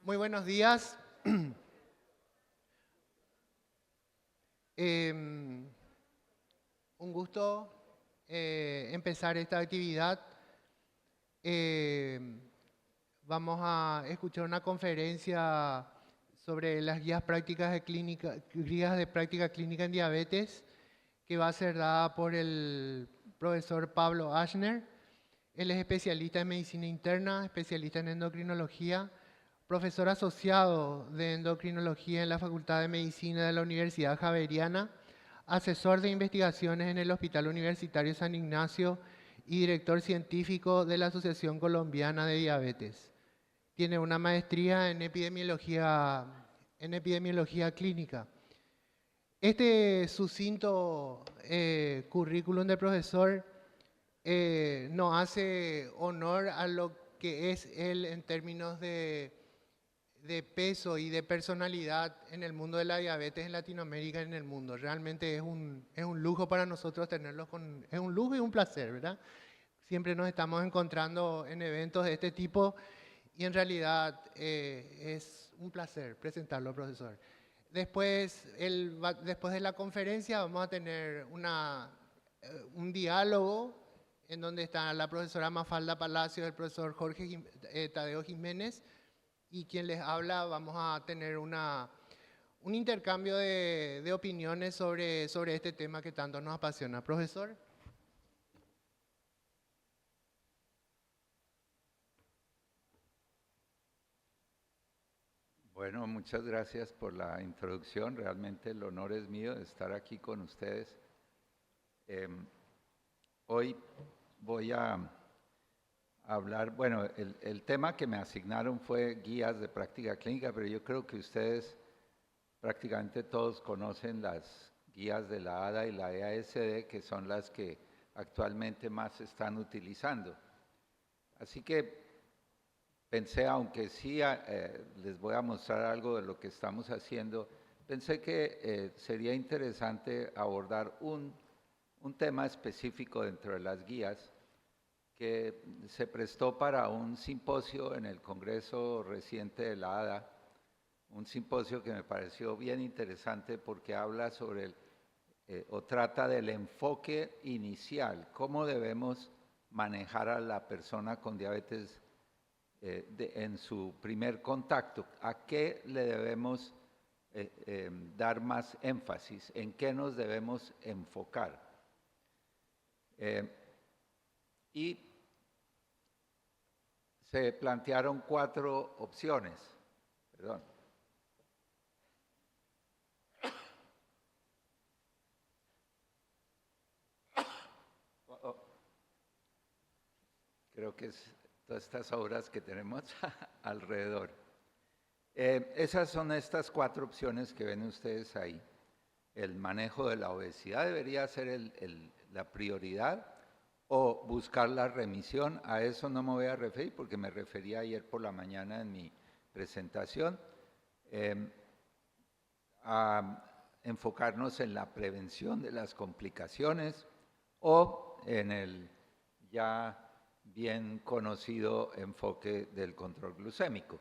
Muy buenos días. Un gusto empezar esta actividad. Vamos a escuchar una conferencia sobre las guías de práctica clínica en diabetes, que va a ser dada por el profesor Pablo Aschner. Él es especialista en medicina interna, especialista en endocrinología, profesor asociado de endocrinología en la Facultad de Medicina de la Universidad Javeriana, asesor de investigaciones en el Hospital Universitario San Ignacio y director científico de la Asociación Colombiana de Diabetes. Tiene una maestría en epidemiología clínica. Este sucinto currículum del profesor nos hace honor a lo que es él en términos de peso y de personalidad en el mundo de la diabetes en Latinoamérica y en el mundo. Realmente es un lujo para nosotros tenerlos es un lujo y un placer, ¿verdad? Siempre nos estamos encontrando en eventos de este tipo y en realidad es un placer presentarlo, profesor. Después de la conferencia vamos a tener un diálogo en donde está la profesora Mafalda Palacio, el profesor Tadeo Jiménez, y quien les habla. Vamos a tener un intercambio de opiniones sobre este tema que tanto nos apasiona. Profesor. Bueno, muchas gracias por la introducción. Realmente el honor es mío de estar aquí con ustedes. Hoy voy a hablar, bueno, el tema que me asignaron fue guías de práctica clínica, pero yo creo que ustedes prácticamente todos conocen las guías de la ADA y la EASD, que son las que actualmente más se están utilizando. Así que pensé, aunque sí les voy a mostrar algo de lo que estamos haciendo, pensé que sería interesante abordar un tema específico dentro de las guías que se prestó para un simposio en el Congreso reciente de la ADA, un simposio que me pareció bien interesante porque habla sobre o trata del enfoque inicial, cómo debemos manejar a la persona con diabetes en su primer contacto, a qué le debemos dar más énfasis, en qué nos debemos enfocar. Y se plantearon 4 opciones. Perdón. Creo que es todas estas obras que tenemos alrededor. Esas son estas 4 opciones que ven ustedes ahí. El manejo de la obesidad debería ser la prioridad, o buscar la remisión. A eso no me voy a referir porque me referí ayer por la mañana en mi presentación. A enfocarnos en la prevención de las complicaciones o en el ya bien conocido enfoque del control glucémico.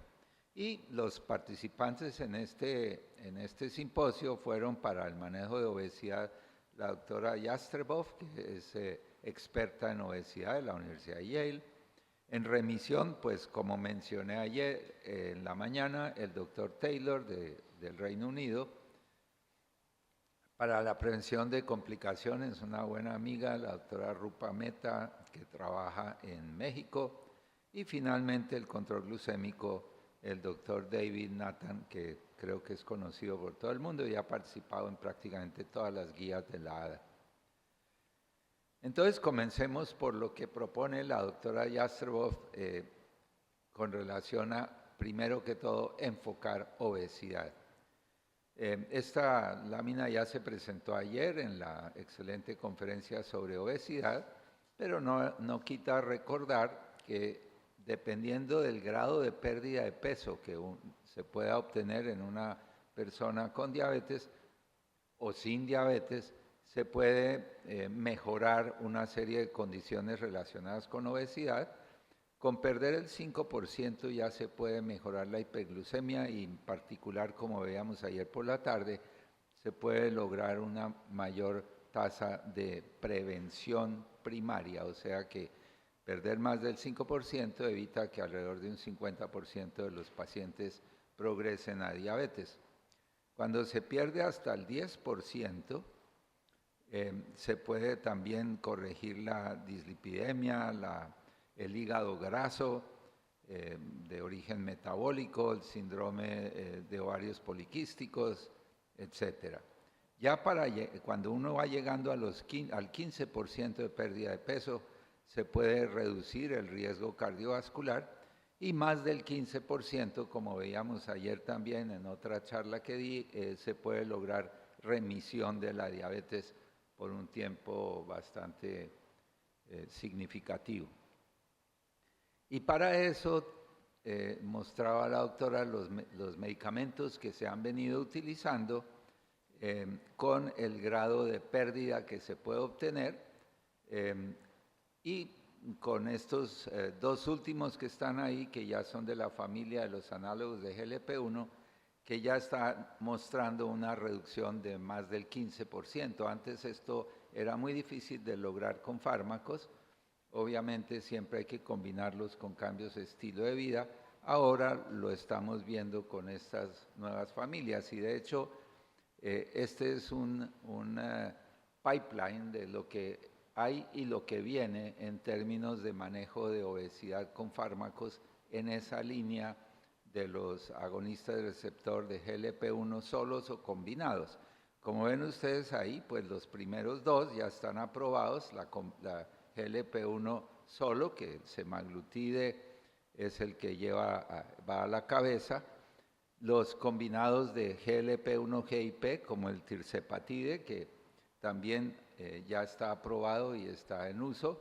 Y los participantes en este simposio fueron, para el manejo de obesidad, la doctora Jastreboff, que es experta en obesidad de la Universidad de Yale. En remisión, pues como mencioné ayer en la mañana, el doctor Taylor del Reino Unido. Para la prevención de complicaciones, una buena amiga, la doctora Rupa Mehta, que trabaja en México. Y finalmente el control glucémico, el doctor David Nathan, que creo que es conocido por todo el mundo y ha participado en prácticamente todas las guías de la ADA. Entonces comencemos por lo que propone la doctora Jastreboff con relación a, primero que todo, enfocar obesidad. Esta lámina ya se presentó ayer en la excelente conferencia sobre obesidad, pero no quita recordar que dependiendo del grado de pérdida de peso que se pueda obtener en una persona con diabetes o sin diabetes, se puede mejorar una serie de condiciones relacionadas con obesidad, Con perder el 5% ya se puede mejorar la hiperglucemia y en particular, como veíamos ayer por la tarde, se puede lograr una mayor tasa de prevención primaria, o sea que perder más del 5% evita que alrededor de un 50% de los pacientes progresen a diabetes. Cuando se pierde hasta el 10%, se puede también corregir la dislipidemia, el hígado graso de origen metabólico, el síndrome de ovarios poliquísticos, etc. Ya cuando uno va llegando al 15% de pérdida de peso, se puede reducir el riesgo cardiovascular y más del 15%, como veíamos ayer también en otra charla que di, se puede lograr remisión de la diabetes por un tiempo bastante significativo. Y para eso mostraba la doctora los medicamentos que se han venido utilizando con el grado de pérdida que se puede obtener y con estos dos últimos que están ahí, que ya son de la familia de los análogos de GLP-1, que ya está mostrando una reducción de más del 15%. Antes esto era muy difícil de lograr con fármacos. Obviamente siempre hay que combinarlos con cambios de estilo de vida. Ahora lo estamos viendo con estas nuevas familias y de hecho este es un pipeline de lo que hay y lo que viene en términos de manejo de obesidad con fármacos en esa línea de los agonistas del receptor de GLP-1 solos o combinados. Como ven ustedes ahí, pues los primeros dos ya están aprobados, la GLP-1 solo, que el semaglutide es el que va a la cabeza, los combinados de GLP-1 GIP, como el tirzepatide, que también ya está aprobado y está en uso,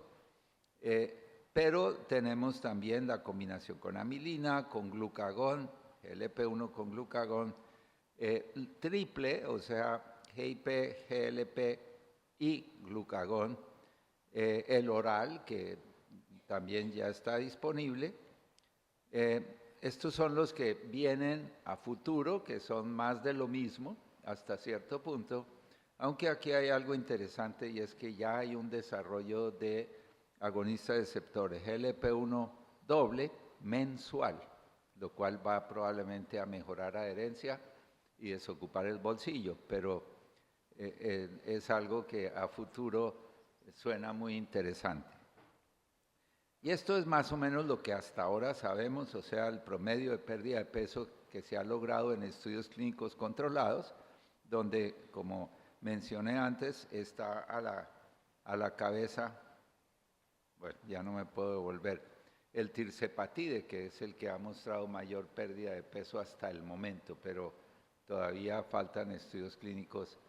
pero tenemos también la combinación con amilina, con glucagón, GLP-1 con glucagón, triple, o sea, GIP, GLP y glucagón, el oral, que también ya está disponible. Estos son los que vienen a futuro, que son más de lo mismo hasta cierto punto, aunque aquí hay algo interesante y es que ya hay un desarrollo de agonistas receptores GLP-1 doble mensual, lo cual va probablemente a mejorar adherencia y desocupar el bolsillo, pero es algo que a futuro suena muy interesante. Y esto es más o menos lo que hasta ahora sabemos, o sea, el promedio de pérdida de peso que se ha logrado en estudios clínicos controlados, donde, como mencioné antes, está a la cabeza, bueno, ya no me puedo devolver, el tirzepatide, que es el que ha mostrado mayor pérdida de peso hasta el momento, pero todavía faltan estudios clínicos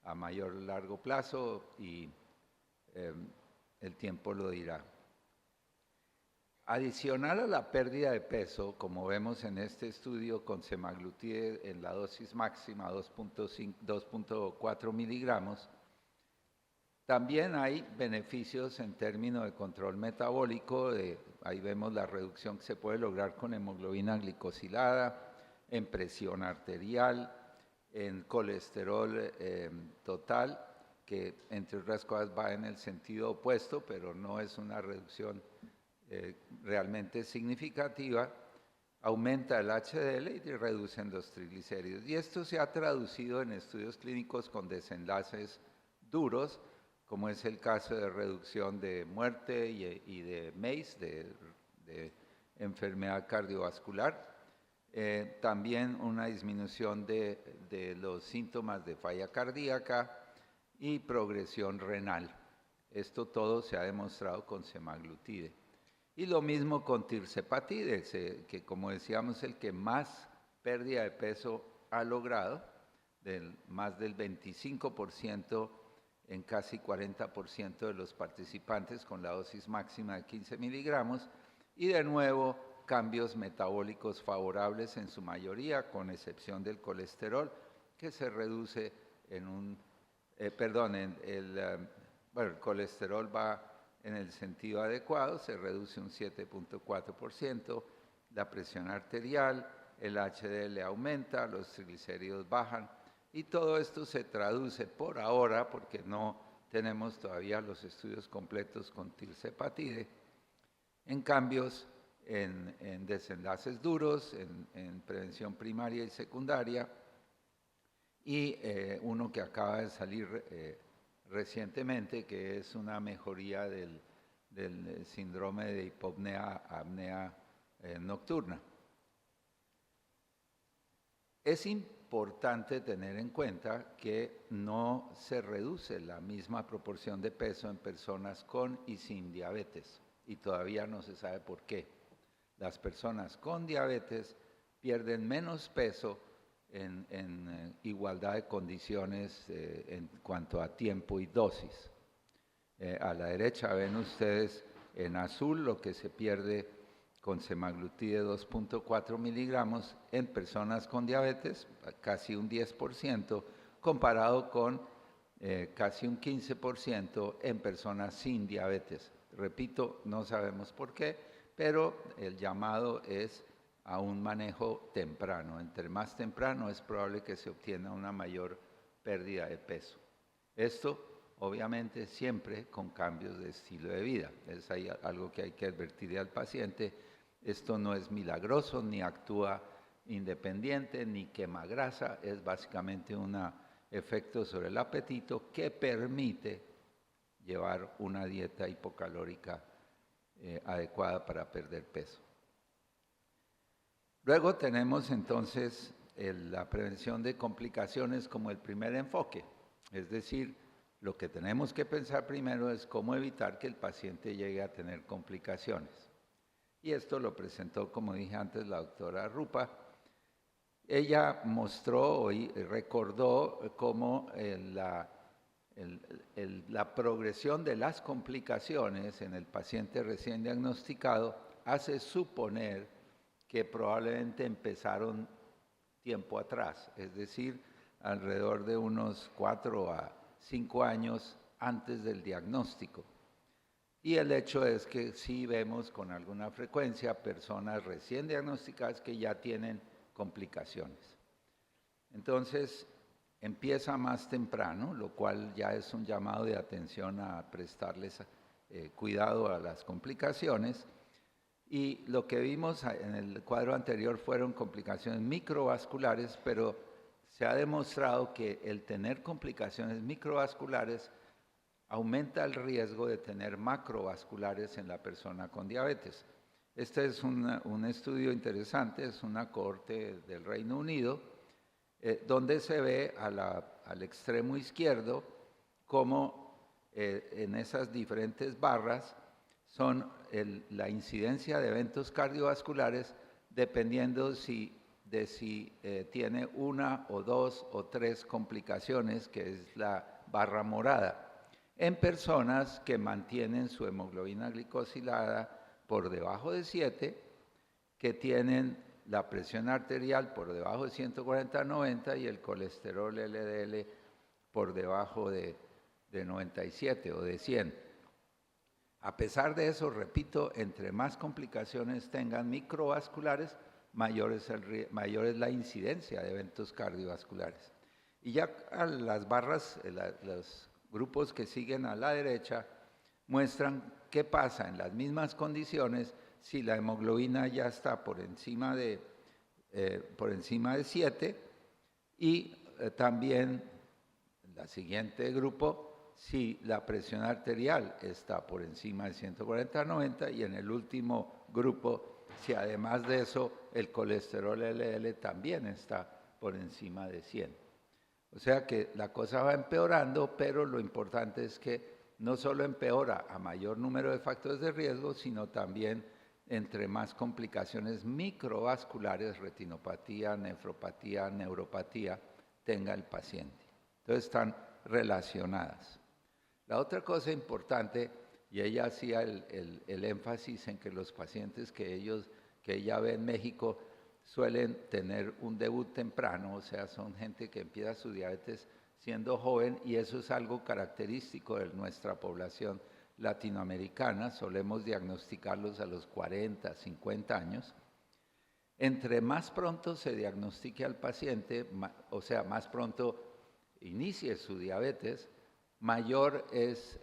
a mayor largo plazo y el tiempo lo dirá. Adicional a la pérdida de peso, como vemos en este estudio con semaglutide en la dosis máxima 2.4 miligramos, también hay beneficios en términos de control metabólico. Ahí vemos la reducción que se puede lograr con hemoglobina glicosilada, en presión arterial, en colesterol total, que entre otras cosas va en el sentido opuesto, pero no es una reducción realmente significativa, aumenta el HDL y reducen los triglicéridos. Y esto se ha traducido en estudios clínicos con desenlaces duros, como es el caso de reducción de muerte y de MACE, de enfermedad cardiovascular. También una disminución de los síntomas de falla cardíaca y progresión renal. Esto todo se ha demostrado con semaglutide. Y lo mismo con tirzepatide, que como decíamos, el que más pérdida de peso ha logrado, más del 25% en casi 40% de los participantes con la dosis máxima de 15 miligramos, y de nuevo cambios metabólicos favorables en su mayoría, con excepción del colesterol, que se reduce el colesterol va en el sentido adecuado, se reduce un 7.4%, la presión arterial, el HDL aumenta, los triglicéridos bajan, y todo esto se traduce por ahora, porque no tenemos todavía los estudios completos con tirzepatide, en cambios en desenlaces duros, en prevención primaria y secundaria, y uno que acaba de salir recientemente, que es una mejoría del síndrome de hipopnea-apnea nocturna. Es importante tener en cuenta que no se reduce la misma proporción de peso en personas con y sin diabetes, y todavía no se sabe por qué. Las personas con diabetes pierden menos peso en igualdad de condiciones en cuanto a tiempo y dosis. A la derecha ven ustedes en azul lo que se pierde con semaglutide 2.4 miligramos en personas con diabetes, casi un 10%, comparado con casi un 15% en personas sin diabetes. Repito, no sabemos por qué, pero el llamado es a un manejo temprano. Entre más temprano es probable que se obtenga una mayor pérdida de peso. Esto, obviamente, siempre con cambios de estilo de vida. Es algo que hay que advertirle al paciente. Esto no es milagroso, ni actúa independiente, ni quema grasa. Es básicamente un efecto sobre el apetito que permite llevar una dieta hipocalórica adecuada para perder peso. Luego tenemos entonces la prevención de complicaciones como el primer enfoque. Es decir, lo que tenemos que pensar primero es cómo evitar que el paciente llegue a tener complicaciones. Y esto lo presentó, como dije antes, la doctora Rupa. Ella mostró y recordó cómo la progresión de las complicaciones en el paciente recién diagnosticado hace suponer que probablemente empezaron tiempo atrás, es decir, alrededor de unos 4 a 5 años antes del diagnóstico. Y el hecho es que sí vemos con alguna frecuencia personas recién diagnosticadas que ya tienen complicaciones. Entonces, empieza más temprano, lo cual ya es un llamado de atención a prestarles cuidado a las complicaciones. Y lo que vimos en el cuadro anterior fueron complicaciones microvasculares, pero se ha demostrado que el tener complicaciones microvasculares aumenta el riesgo de tener macrovasculares en la persona con diabetes. Este es un estudio interesante, es una cohorte del Reino Unido, donde se ve al extremo izquierdo cómo en esas diferentes barras son la incidencia de eventos cardiovasculares dependiendo de si tiene 1 o 2 o 3 complicaciones, que es la barra morada, en personas que mantienen su hemoglobina glicosilada por debajo de 7, que tienen la presión arterial por debajo de 140/90 y el colesterol LDL por debajo de 97 o de 100. A pesar de eso, repito, entre más complicaciones tengan microvasculares, mayor es la incidencia de eventos cardiovasculares. Y ya las barras, los grupos que siguen a la derecha, muestran qué pasa en las mismas condiciones si la hemoglobina ya está por encima de 7 y también el siguiente grupo si la presión arterial está por encima de 140/90 y en el último grupo si además de eso el colesterol LDL también está por encima de 100. O sea que la cosa va empeorando, pero lo importante es que no solo empeora a mayor número de factores de riesgo, sino también entre más complicaciones microvasculares, retinopatía, nefropatía, neuropatía, tenga el paciente. Entonces están relacionadas. La otra cosa importante, y ella hacía el énfasis en que los pacientes que ella ve en México suelen tener un debut temprano, o sea, son gente que empieza su diabetes siendo joven y eso es algo característico de nuestra población latinoamericana, solemos diagnosticarlos a los 40, 50 años. Entre más pronto se diagnostique al paciente, o sea, más pronto inicie su diabetes, mayor es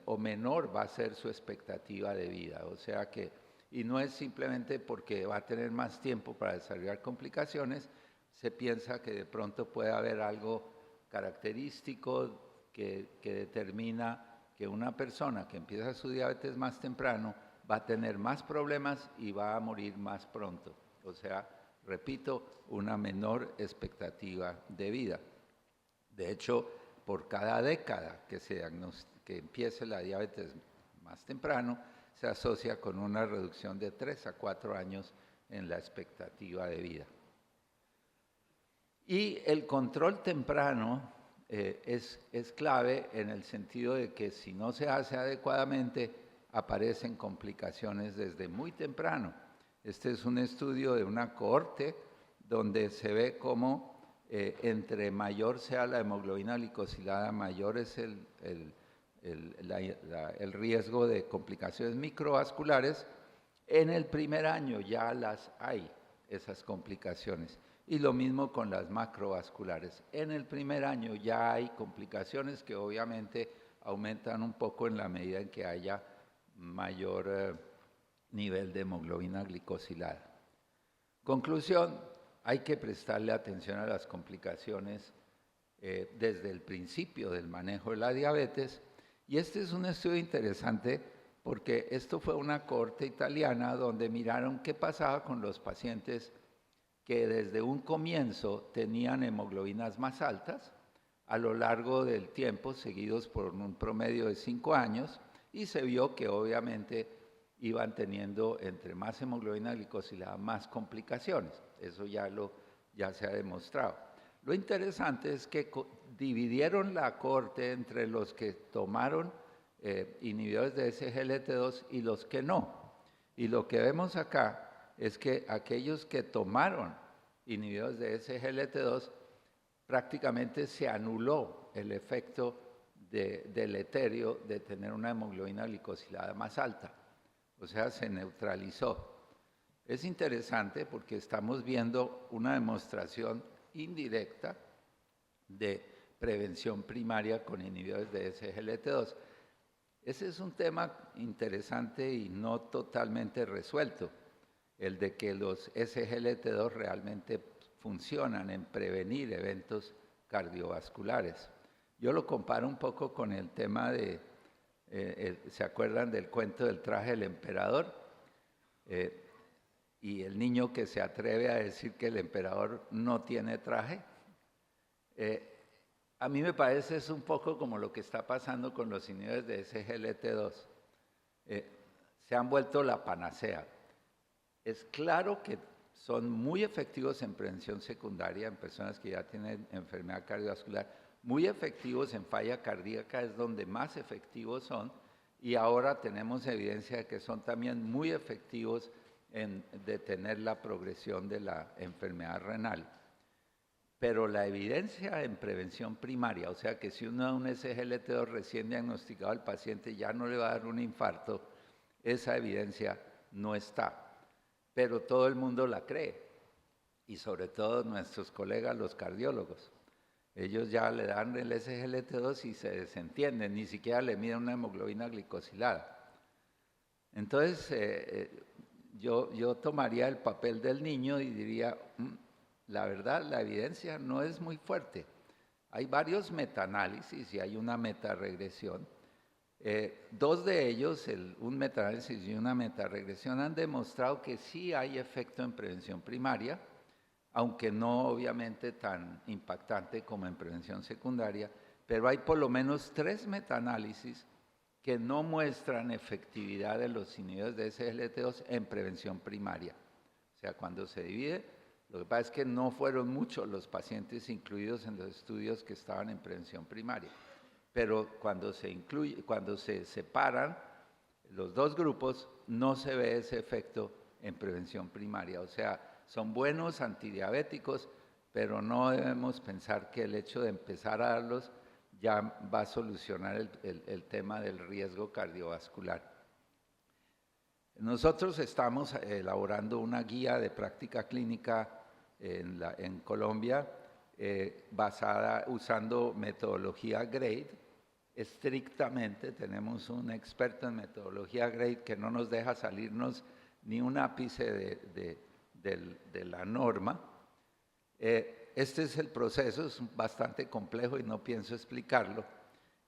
o menor va a ser su expectativa de vida. O sea que, y no es simplemente porque va a tener más tiempo para desarrollar complicaciones, se piensa que de pronto puede haber algo característico que determina que una persona que empieza su diabetes más temprano va a tener más problemas y va a morir más pronto. O sea, repito, una menor expectativa de vida. De hecho, por cada década que empiece la diabetes más temprano, se asocia con una reducción de 3 a 4 años en la expectativa de vida. Y el control temprano es clave en el sentido de que si no se hace adecuadamente, aparecen complicaciones desde muy temprano. Este es un estudio de una cohorte donde se ve cómo entre mayor sea la hemoglobina glicosilada, mayor es el riesgo de complicaciones microvasculares. En el primer año ya las hay, esas complicaciones. Y lo mismo con las macrovasculares. En el primer año ya hay complicaciones que obviamente aumentan un poco en la medida en que haya mayor nivel de hemoglobina glicosilada. Conclusión, hay que prestarle atención a las complicaciones desde el principio del manejo de la diabetes. Y este es un estudio interesante porque esto fue una cohorte italiana donde miraron qué pasaba con los pacientes que desde un comienzo tenían hemoglobinas más altas a lo largo del tiempo, seguidos por un promedio de 5 años, y se vio que obviamente iban teniendo entre más hemoglobina glicosilada más complicaciones. Eso ya se ha demostrado. Lo interesante es que dividieron la cohorte entre los que tomaron inhibidores de SGLT2 y los que no. Y lo que vemos acá es que aquellos que tomaron inhibidores de SGLT2 prácticamente se anuló el efecto deleterio de tener una hemoglobina glicosilada más alta. O sea, se neutralizó. Es interesante porque estamos viendo una demostración indirecta de prevención primaria con inhibidores de SGLT2. Ese es un tema interesante y no totalmente resuelto, el de que los SGLT2 realmente funcionan en prevenir eventos cardiovasculares. Yo lo comparo un poco con el tema de, ¿se acuerdan del cuento del traje del emperador? Y el niño que se atreve a decir que el emperador no tiene traje. A mí me parece es un poco como lo que está pasando con los inhibidores de SGLT2. Se han vuelto la panacea. Es claro que son muy efectivos en prevención secundaria en personas que ya tienen enfermedad cardiovascular, muy efectivos en falla cardíaca, es donde más efectivos son, y ahora tenemos evidencia de que son también muy efectivos en detener la progresión de la enfermedad renal. Pero la evidencia en prevención primaria, o sea que si uno da un SGLT2 recién diagnosticado al paciente ya no le va a dar un infarto, esa evidencia no está. Pero todo el mundo la cree, y sobre todo nuestros colegas los cardiólogos. Ellos ya le dan el SGLT2 y se desentienden, ni siquiera le miden una hemoglobina glicosilada. Entonces, yo tomaría el papel del niño y diría, la verdad, la evidencia no es muy fuerte. Hay varios metaanálisis y hay una metaregresión. Dos de ellos, un metaanálisis y una metaregresión, han demostrado que sí hay efecto en prevención primaria, aunque no obviamente tan impactante como en prevención secundaria, pero hay por lo menos 3 metaanálisis que no muestran efectividad de los inhibidores de SGLT2 en prevención primaria. O sea, cuando se divide, lo que pasa es que no fueron muchos los pacientes incluidos en los estudios que estaban en prevención primaria. Pero cuando se separan los dos grupos, no se ve ese efecto en prevención primaria. O sea, son buenos antidiabéticos, pero no debemos pensar que el hecho de empezar a darlos ya va a solucionar el tema del riesgo cardiovascular. Nosotros estamos elaborando una guía de práctica clínica en Colombia basada usando metodología GRADE. Estrictamente tenemos un experto en metodología GRADE que no nos deja salirnos ni un ápice de la norma. Este es el proceso, es bastante complejo y no pienso explicarlo,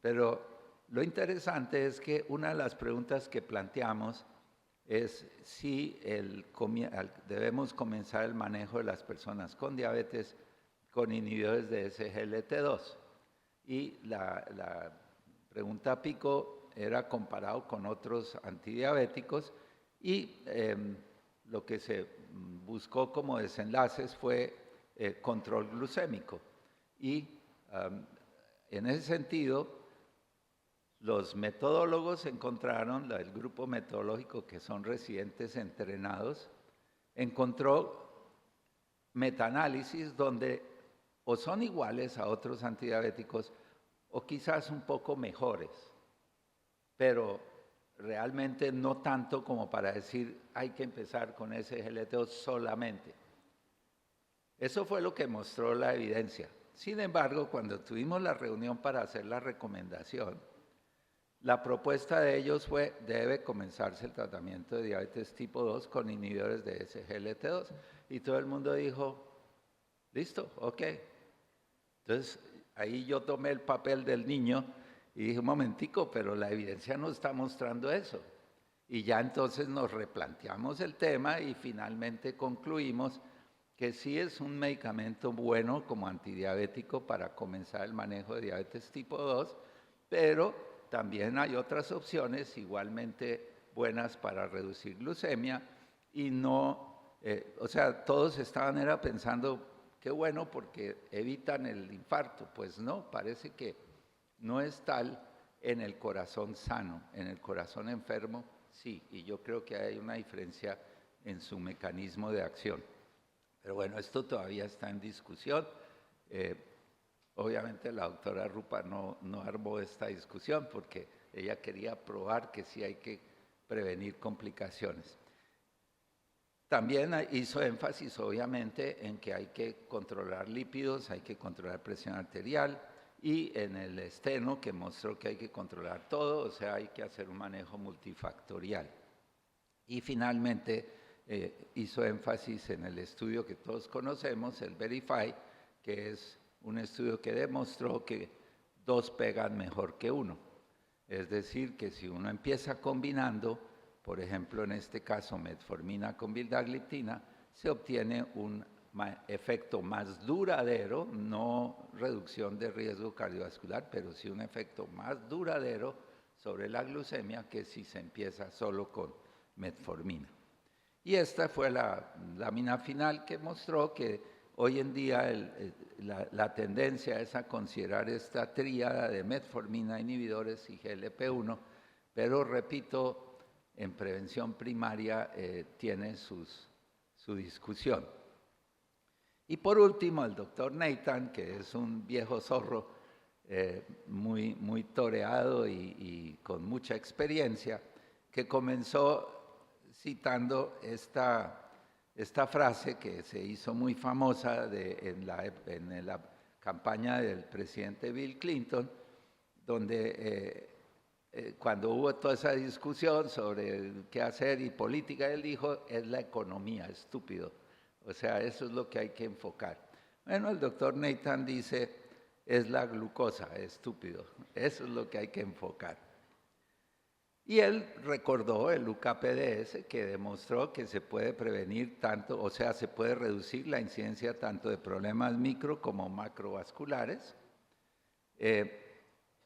pero lo interesante es que una de las preguntas que planteamos es si debemos comenzar el manejo de las personas con diabetes con inhibidores de SGLT2. Y la pregunta pico era comparado con otros antidiabéticos y lo que se buscó como desenlaces fue control glucémico. Y en ese sentido, los metodólogos encontraron, el grupo metodológico que son residentes entrenados, encontró metaanálisis donde o son iguales a otros antidiabéticos o quizás un poco mejores, pero realmente no tanto como para decir hay que empezar con SGLT2 solamente. Eso fue lo que mostró la evidencia. Sin embargo, cuando tuvimos la reunión para hacer la recomendación, la propuesta de ellos fue, debe comenzarse el tratamiento de diabetes tipo 2 con inhibidores de SGLT2. Y todo el mundo dijo, listo, ok. Entonces, ahí yo tomé el papel del niño y dije, un momentico, pero la evidencia no está mostrando eso. Y ya entonces nos replanteamos el tema y finalmente concluimos que sí es un medicamento bueno como antidiabético para comenzar el manejo de diabetes tipo 2, pero también hay otras opciones igualmente buenas para reducir glucemia y no, o sea, todos estaban pensando, qué bueno porque evitan el infarto. Pues no, parece que no es tal en el corazón sano, en el corazón enfermo sí, y yo creo que hay una diferencia en su mecanismo de acción. Pero bueno, esto todavía está en discusión. Obviamente la doctora Rupa no armó esta discusión porque ella quería probar que sí hay que prevenir complicaciones. También hizo énfasis, obviamente, en que hay que controlar lípidos, hay que controlar presión arterial y en el esteno que mostró que hay que controlar todo, o sea, hay que hacer un manejo multifactorial. Y finalmente hizo énfasis en el estudio que todos conocemos, el Verify, que es un estudio que demostró que 2 pegan mejor que 1. Es decir, que si uno empieza combinando, por ejemplo, en este caso metformina con vildagliptina, se obtiene un efecto más duradero, no reducción de riesgo cardiovascular, pero sí un efecto más duradero sobre la glucemia que si se empieza solo con metformina. Y esta fue la lámina final que mostró que hoy en día la tendencia es a considerar esta tríada de metformina, inhibidores y GLP-1, pero repito, en prevención primaria tiene su discusión. Y por último, el doctor Nathan, que es un viejo zorro muy toreado y con mucha experiencia, que comenzó citando esta frase que se hizo muy famosa en la campaña del presidente Bill Clinton, donde cuando hubo toda esa discusión sobre qué hacer y política, él dijo, es la economía, estúpido. O sea, eso es lo que hay que enfocar. Bueno, el doctor Nathan dice, es la glucosa, estúpido. Eso es lo que hay que enfocar. Y él recordó el UKPDS que demostró que se puede prevenir tanto, o sea, se puede reducir la incidencia tanto de problemas micro como macrovasculares.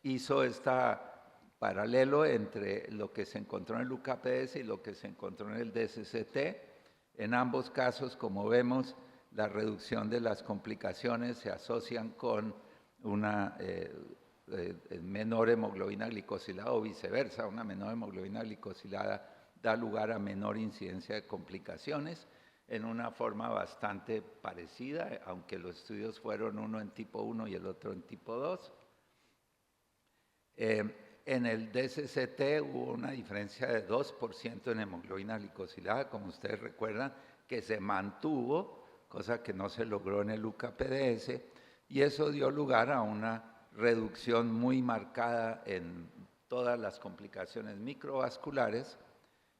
Hizo este paralelo entre lo que se encontró en el UKPDS y lo que se encontró en el DSCT. En ambos casos, como vemos, la reducción de las complicaciones se asocian con una menor hemoglobina glicosilada o viceversa, una menor hemoglobina glicosilada da lugar a menor incidencia de complicaciones en una forma bastante parecida, aunque los estudios fueron uno en tipo 1 y el otro en tipo 2. En el DSCT hubo una diferencia de 2% en hemoglobina glicosilada, como ustedes recuerdan, que se mantuvo, cosa que no se logró en el UKPDS, y eso dio lugar a una reducción muy marcada en todas las complicaciones microvasculares,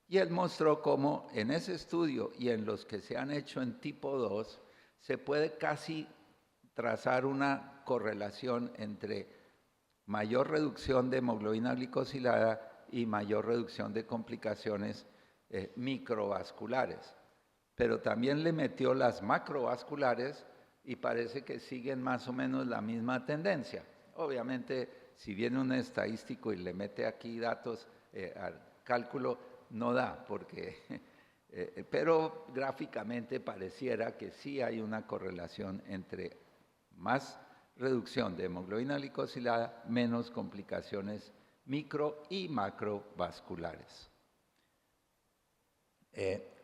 y él mostró cómo en ese estudio y en los que se han hecho en tipo 2, se puede casi trazar una correlación entre mayor reducción de hemoglobina glicosilada y mayor reducción de complicaciones microvasculares. Pero también le metió las macrovasculares y parece que siguen más o menos la misma tendencia. Obviamente, si viene un estadístico y le mete aquí datos al cálculo, no da, porque, pero gráficamente pareciera que sí hay una correlación entre más reducción de hemoglobina glicosilada, menos complicaciones micro y macrovasculares.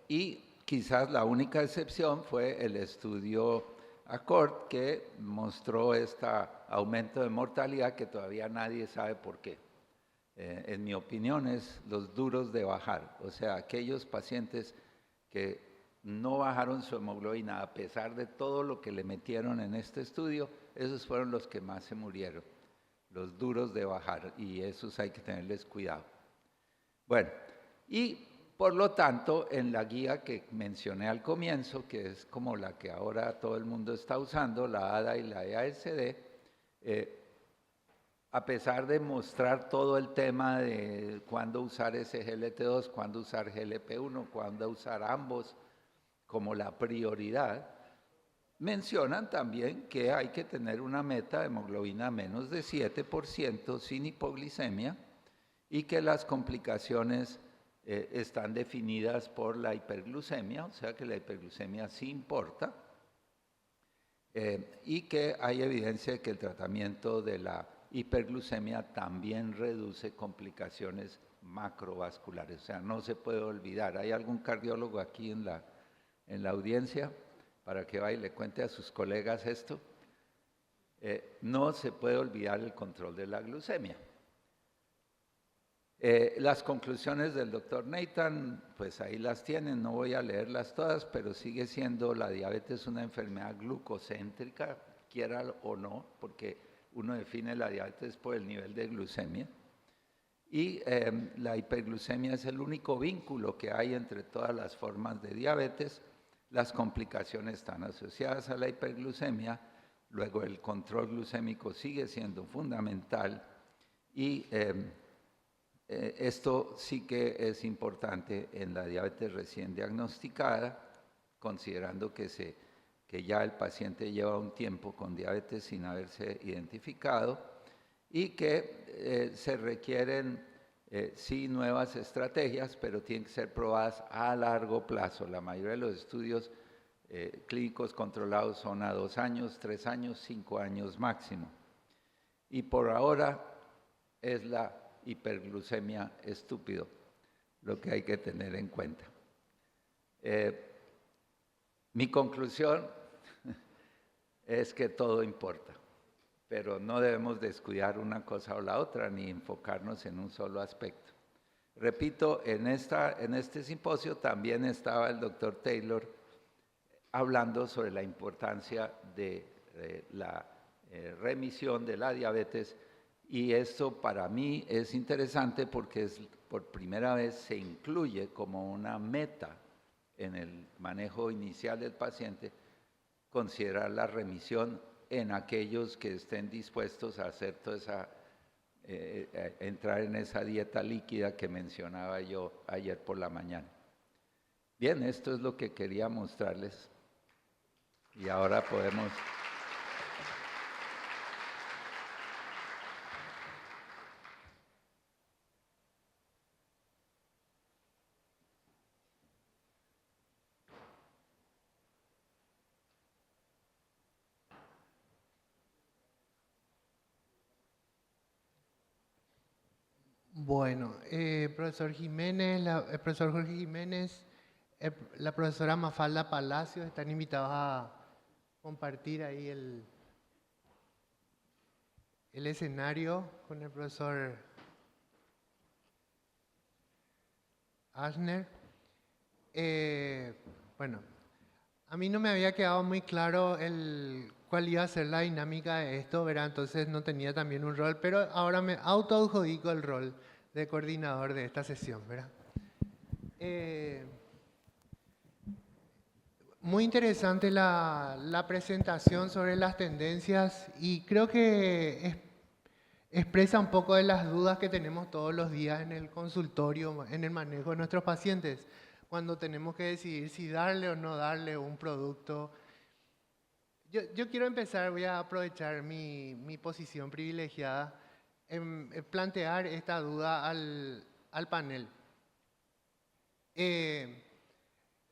Y quizás la única excepción fue el estudio ACCORD, que mostró este aumento de mortalidad que todavía nadie sabe por qué. En mi opinión, es los duros de bajar, o sea, aquellos pacientes que no bajaron su hemoglobina a pesar de todo lo que le metieron en este estudio, esos fueron los que más se murieron, los duros de bajar, y esos hay que tenerles cuidado. Bueno, y por lo tanto, en la guía que mencioné al comienzo, que es como la que ahora todo el mundo está usando, la ADA y la EASD, a pesar de mostrar todo el tema de cuándo usar SGLT2, cuándo usar GLP-1, cuándo usar ambos como la prioridad, mencionan también que hay que tener una meta de hemoglobina menos de 7% sin hipoglicemia y que las complicaciones están definidas por la hiperglucemia, o sea que la hiperglucemia sí importa, y que hay evidencia de que el tratamiento de la hiperglucemia también reduce complicaciones macrovasculares, o sea, no se puede olvidar. ¿Hay algún cardiólogo aquí en la audiencia para que vaya y le cuente a sus colegas esto? No se puede olvidar el control de la glucemia. Las conclusiones del doctor Nathan, pues ahí las tienen, no voy a leerlas todas, pero sigue siendo la diabetes una enfermedad glucocéntrica, quiera o no, porque uno define la diabetes por el nivel de glucemia. Y la hiperglucemia es el único vínculo que hay entre todas las formas de diabetes. Las complicaciones están asociadas a la hiperglucemia, luego el control glucémico sigue siendo fundamental y esto sí que es importante en la diabetes recién diagnosticada, considerando que ya el paciente lleva un tiempo con diabetes sin haberse identificado y que se requieren sí nuevas estrategias, pero tienen que ser probadas a largo plazo. La mayoría de los estudios clínicos controlados son a 2 años, 3 años, 5 años máximo. Y por ahora es la hiperglucemia estúpido lo que hay que tener en cuenta. Mi conclusión es que todo importa, pero no debemos descuidar una cosa o la otra ni enfocarnos en un solo aspecto. Repito, en este simposio también estaba el doctor Taylor hablando sobre la importancia de la remisión de la diabetes, y esto para mí es interesante porque por primera vez se incluye como una meta en el manejo inicial del paciente, considerar la remisión en aquellos que estén dispuestos a hacer toda esa, entrar en esa dieta líquida que mencionaba yo ayer por la mañana. Bien, esto es lo que quería mostrarles y ahora podemos... Bueno, profesor Jiménez, el profesor Jorge Jiménez, la profesora Mafalda Palacios están invitados a compartir ahí el escenario con el profesor Ashner. Bueno, a mí no me había quedado muy claro cuál iba a ser la dinámica de esto, ¿verdad? Entonces no tenía también un rol, pero ahora me autoadjudico el rol de coordinador de esta sesión, ¿verdad? Muy interesante la presentación sobre las tendencias y creo que expresa un poco de las dudas que tenemos todos los días en el consultorio, en el manejo de nuestros pacientes, cuando tenemos que decidir si darle o no darle un producto. Yo quiero empezar, voy a aprovechar mi posición privilegiada en plantear esta duda al panel.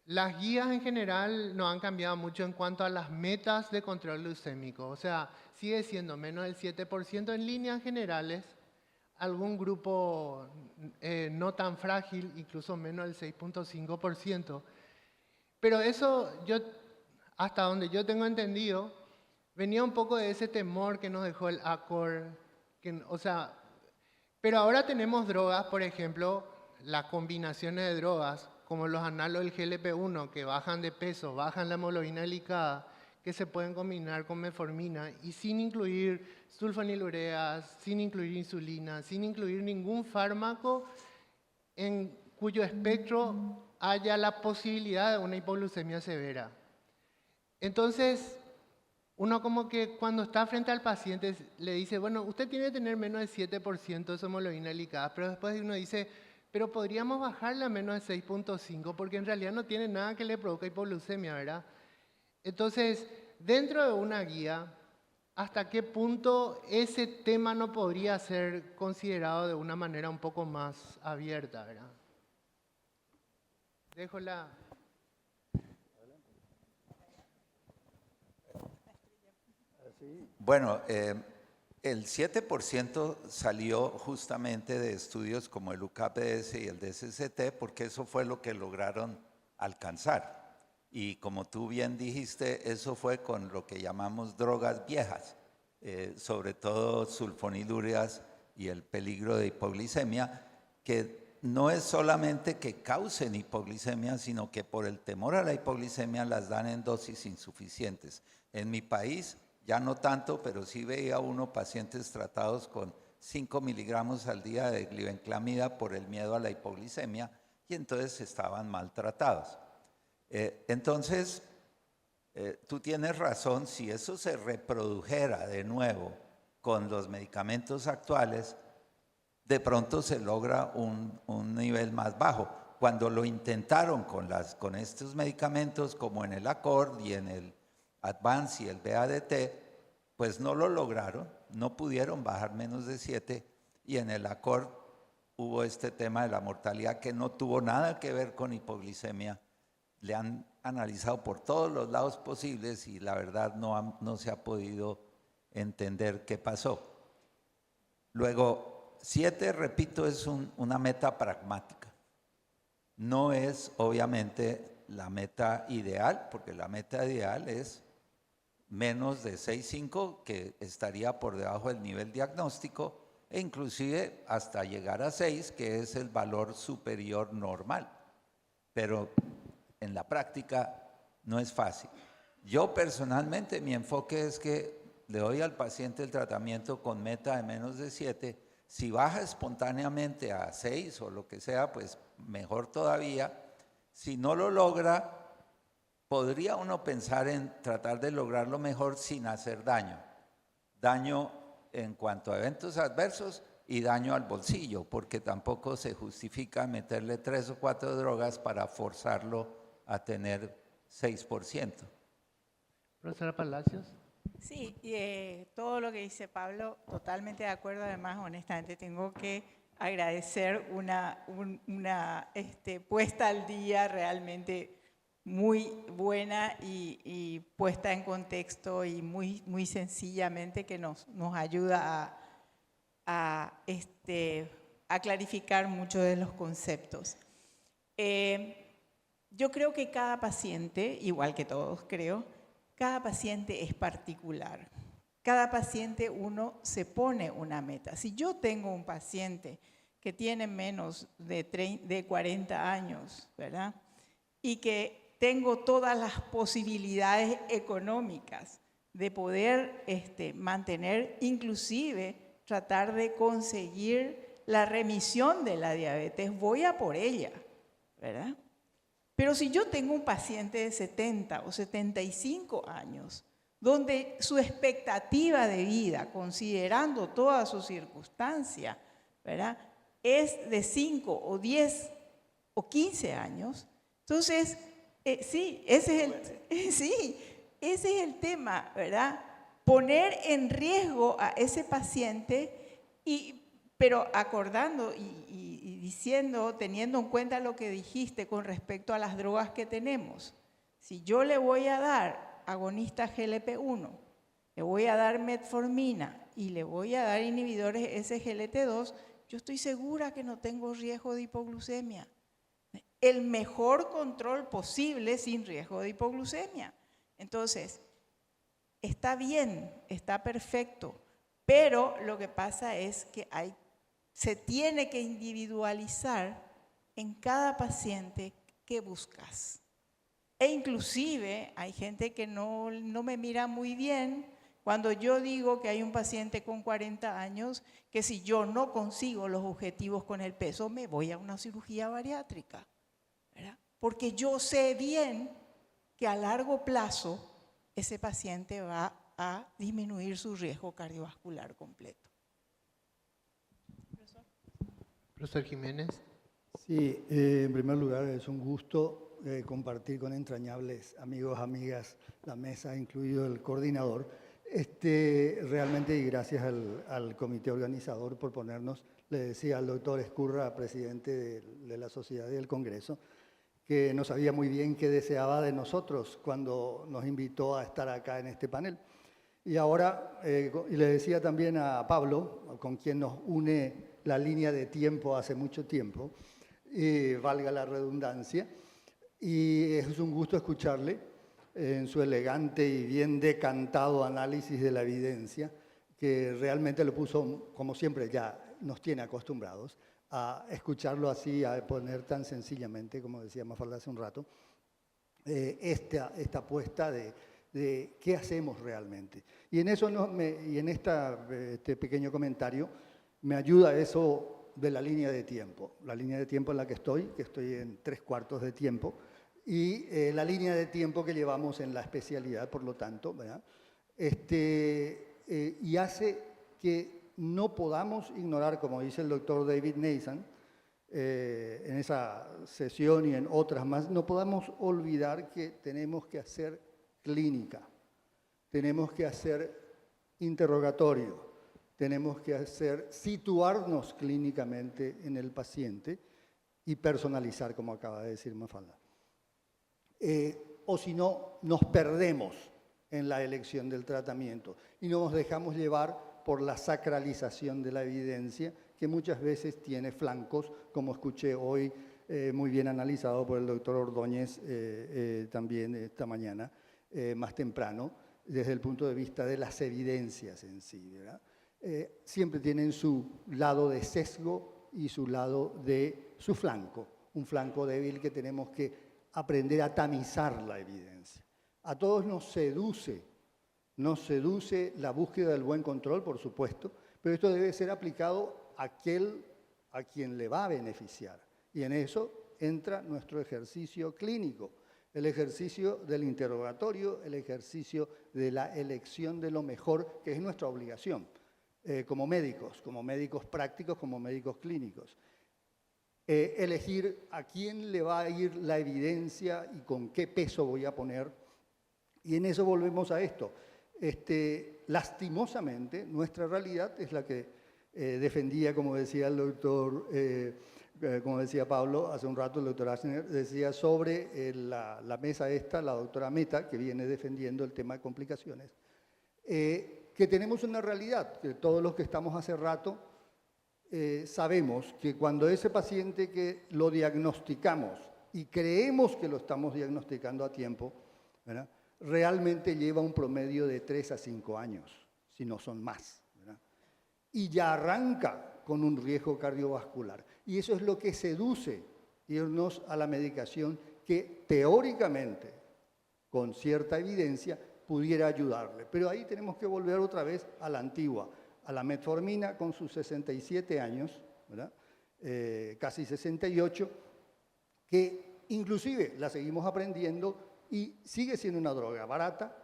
Las guías en general no han cambiado mucho en cuanto a las metas de control glucémico. O sea, sigue siendo menos del 7% en líneas generales. Algún grupo no tan frágil, incluso menos del 6.5%. Pero eso, hasta donde yo tengo entendido, venía un poco de ese temor que nos dejó el ACOR. Pero ahora tenemos drogas, por ejemplo, las combinaciones de drogas, como los análogos del GLP-1, que bajan de peso, bajan la hemoglobina glicada, que se pueden combinar con metformina y sin incluir sulfonilureas, sin incluir insulina, sin incluir ningún fármaco en cuyo espectro haya la posibilidad de una hipoglucemia severa. Entonces, uno como que cuando está frente al paciente le dice, bueno, usted tiene que tener menos del 7% de su hemoglobina glicada, pero después uno dice, pero podríamos bajarla a menos de 6.5 porque en realidad no tiene nada que le provoque hipoglucemia, ¿verdad? Entonces, dentro de una guía, ¿hasta qué punto ese tema no podría ser considerado de una manera un poco más abierta, ¿verdad? Dejo la... Bueno, el 7% salió justamente de estudios como el UCAPDS y el DSCT porque eso fue lo que lograron alcanzar. Y como tú bien dijiste, eso fue con lo que llamamos drogas viejas, sobre todo sulfonilúreas y el peligro de hipoglicemia, que no es solamente que causen hipoglicemia, sino que por el temor a la hipoglicemia las dan en dosis insuficientes. En mi país ya no tanto, pero sí veía uno pacientes tratados con 5 miligramos al día de glibenclamida por el miedo a la hipoglicemia y entonces estaban maltratados. Entonces, tú tienes razón, si eso se reprodujera de nuevo con los medicamentos actuales, de pronto se logra un nivel más bajo. Cuando lo intentaron con estos medicamentos, como en el ACORD y en el Advance y el BADT, pues no lo lograron, no pudieron bajar menos de 7 y en el ACORD hubo este tema de la mortalidad que no tuvo nada que ver con hipoglicemia. Le han analizado por todos los lados posibles y la verdad no se ha podido entender qué pasó. Luego, 7, repito, es una meta pragmática. No es obviamente la meta ideal, porque la meta ideal es menos de 6,5, que estaría por debajo del nivel diagnóstico, e inclusive hasta llegar a 6, que es el valor superior normal. Pero en la práctica no es fácil. Yo personalmente, mi enfoque es que le doy al paciente el tratamiento con meta de menos de 7. Si baja espontáneamente a 6 o lo que sea, pues mejor todavía. Si no lo logra, podría uno pensar en tratar de lograrlo mejor sin hacer daño. Daño en cuanto a eventos adversos y daño al bolsillo, porque tampoco se justifica meterle 3 o 4 drogas para forzarlo a tener 6%. Profesora Palacios. Sí, todo lo que dice Pablo, totalmente de acuerdo. Además, honestamente, tengo que agradecer una puesta al día realmente muy buena y puesta en contexto y muy sencillamente que nos ayuda a clarificar muchos de los conceptos. Yo creo que cada paciente, igual que todos creo, cada paciente es particular. cada paciente uno se pone una meta. Si yo tengo un paciente que tiene menos de 40 años, ¿verdad? Y que tengo todas las posibilidades económicas de poder mantener, inclusive tratar de conseguir la remisión de la diabetes, voy a por ella, ¿verdad? Pero si yo tengo un paciente de 70 o 75 años, donde su expectativa de vida, considerando todas sus circunstancias, ¿verdad?, es de 5 o 10 o 15 años, entonces, sí, ese es el tema, ¿verdad? Poner en riesgo a ese paciente, pero acordando y diciendo, teniendo en cuenta lo que dijiste con respecto a las drogas que tenemos. Si yo le voy a dar agonista GLP-1, le voy a dar metformina y le voy a dar inhibidores SGLT2, yo estoy segura que no tengo riesgo de hipoglucemia. El mejor control posible sin riesgo de hipoglucemia. Entonces, está bien, está perfecto, pero lo que pasa es que se tiene que individualizar en cada paciente qué buscas. E inclusive hay gente que no me mira muy bien cuando yo digo que hay un paciente con 40 años que si yo no consigo los objetivos con el peso, me voy a una cirugía bariátrica, ¿verdad? Porque yo sé bien que a largo plazo ese paciente va a disminuir su riesgo cardiovascular completo. Profesor Jiménez. Sí, en primer lugar es un gusto compartir con entrañables amigos, amigas, la mesa, incluido el coordinador. Realmente, y gracias al comité organizador por ponernos, le decía al doctor Escurra, presidente de la Sociedad y del Congreso, que no sabía muy bien qué deseaba de nosotros cuando nos invitó a estar acá en este panel. Y ahora, y le decía también a Pablo, con quien nos une la línea de tiempo hace mucho tiempo, valga la redundancia, y es un gusto escucharle en su elegante y bien decantado análisis de la evidencia, que realmente lo puso, como siempre ya nos tiene acostumbrados, a escucharlo así, a poner tan sencillamente, como decía Mafalda hace un rato, esta apuesta de qué hacemos realmente. Y en eso este pequeño comentario me ayuda eso de la línea de tiempo en la que estoy en 3/4 de tiempo, y la línea de tiempo que llevamos en la especialidad, por lo tanto, ¿verdad? Y hace que no podamos ignorar, como dice el doctor David Nason, en esa sesión y en otras más, no podamos olvidar que tenemos que hacer clínica, tenemos que hacer interrogatorio, tenemos que situarnos clínicamente en el paciente y personalizar, como acaba de decir Mafalda. O si no, nos perdemos en la elección del tratamiento y nos dejamos llevar por la sacralización de la evidencia, que muchas veces tiene flancos, como escuché hoy, muy bien analizado por el doctor Ordóñez también esta mañana, más temprano, desde el punto de vista de las evidencias en sí, ¿verdad? Siempre tienen su lado de sesgo y su lado de su flanco, un flanco débil que tenemos que aprender a tamizar la evidencia. A todos nos seduce la búsqueda del buen control, por supuesto, pero esto debe ser aplicado a aquel a quien le va a beneficiar. Y en eso entra nuestro ejercicio clínico, el ejercicio del interrogatorio, el ejercicio de la elección de lo mejor, que es nuestra obligación como médicos prácticos, como médicos clínicos. Elegir a quién le va a ir la evidencia y con qué peso voy a poner. Y en eso volvemos a esto. Lastimosamente, nuestra realidad es la que defendía, como decía el doctor, como decía Pablo hace un rato, el doctor Aschner decía sobre la mesa esta, la doctora Meta, que viene defendiendo el tema de complicaciones, que tenemos una realidad, que todos los que estamos hace rato sabemos que cuando ese paciente que lo diagnosticamos y creemos que lo estamos diagnosticando a tiempo, ¿verdad?, realmente lleva un promedio de 3 a 5 años si no son más, ¿verdad? Y ya arranca con un riesgo cardiovascular. Y eso es lo que seduce irnos a la medicación que teóricamente, con cierta evidencia, pudiera ayudarle. Pero ahí tenemos que volver otra vez a la antigua, a la metformina con sus 67 años, ¿verdad? Casi 68, que inclusive la seguimos aprendiendo y sigue siendo una droga barata,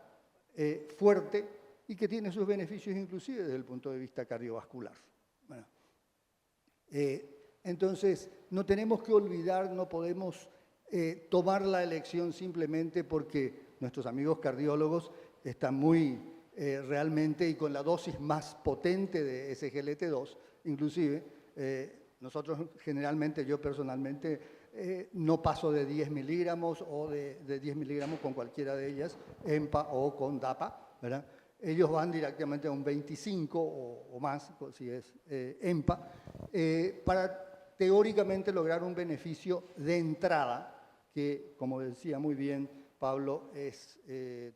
fuerte y que tiene sus beneficios inclusive desde el punto de vista cardiovascular. Bueno, entonces, no tenemos que olvidar, no podemos tomar la elección simplemente porque nuestros amigos cardiólogos están muy realmente y con la dosis más potente de SGLT2, inclusive, nosotros generalmente, yo personalmente, no paso de 10 miligramos o de 10 miligramos con cualquiera de ellas, EMPA o con DAPA, ¿verdad? Ellos van directamente a un 25 o más, si es EMPA, para teóricamente lograr un beneficio de entrada que, como decía muy bien Pablo, es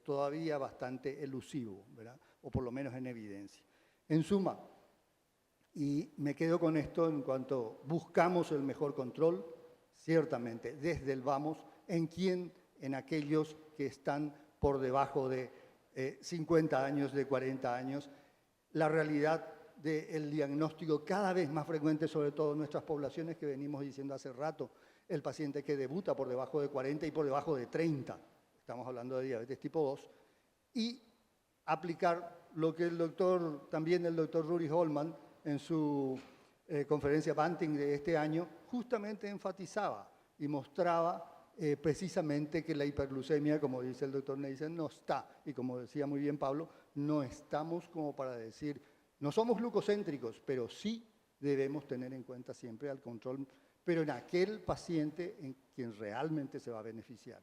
todavía bastante elusivo, ¿verdad? O por lo menos en evidencia. En suma, y me quedo con esto en cuanto buscamos el mejor control, ciertamente, desde el vamos, en aquellos que están por debajo de 50 años, de 40 años, la realidad del diagnóstico cada vez más frecuente, sobre todo en nuestras poblaciones que venimos diciendo hace rato, el paciente que debuta por debajo de 40 y por debajo de 30, estamos hablando de diabetes tipo 2, y aplicar lo que también el doctor Rudy Holman en su conferencia Banting de este año justamente enfatizaba y mostraba precisamente que la hiperglucemia, como dice el doctor Neisen, no está, y como decía muy bien Pablo, no estamos como para decir, no somos glucocéntricos, pero sí debemos tener en cuenta siempre al control, pero en aquel paciente en quien realmente se va a beneficiar.